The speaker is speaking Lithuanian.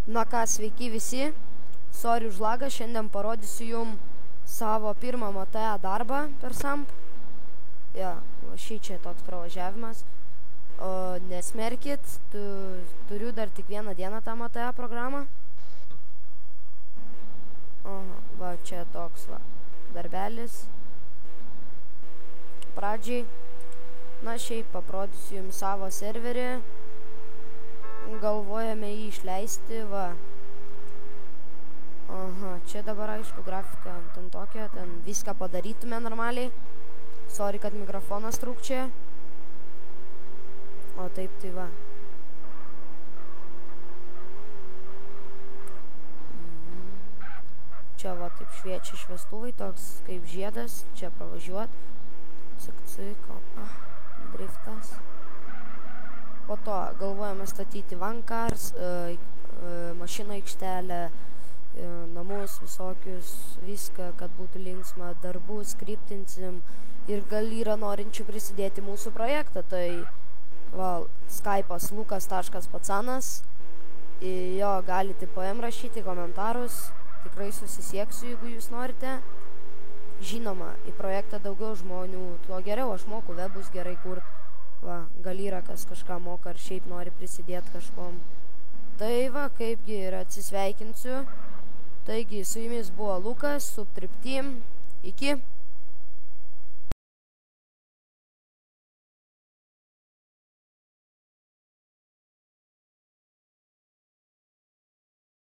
Na ką, sveiki visi, sorry už lagą, šiandien parodysiu jum savo pirmą MTE darbą per SAMP. Ja, šį čia toks pravažiavimas. O nesmerkit, turiu dar tik vieną dieną tą MTE programą. Aha, va, čia toks va, darbelis. Pradžiai, na šiaip paprodysiu jums savo serverį. Galvojame jį išleisti, va. Aha, čia dabar aišku grafika ten tokia, ten viską padarytume normaliai. Sorry, kad mikrofonas trūkčia. O taip, tai va. Čia va taip šviečia šviestuvai, toks kaip žiedas, čia pravažiuot. Cik, opa, driftas. Po to galvojame statyti vankars, mašinų aikštelę, namus visokius, viską, kad būtų linksma, darbus, skriptinsim ir gal yra norinčių prisidėti mūsų projektą. Tai va, Skype'as lukas.pacanas, jo galite PM rašyti komentarus, tikrai susisieksiu, jeigu jūs norite. Žinoma, į projektą daugiau žmonių, tuo geriau, aš moku webus gerai kurt. Va, gal yra kas kažką moka ar šiaip nori prisidėti kažkom. Tai va, kaipgi ir atsisveikinsiu. Taigi, su jumis buvo Lukas, Subtrip Team. Iki.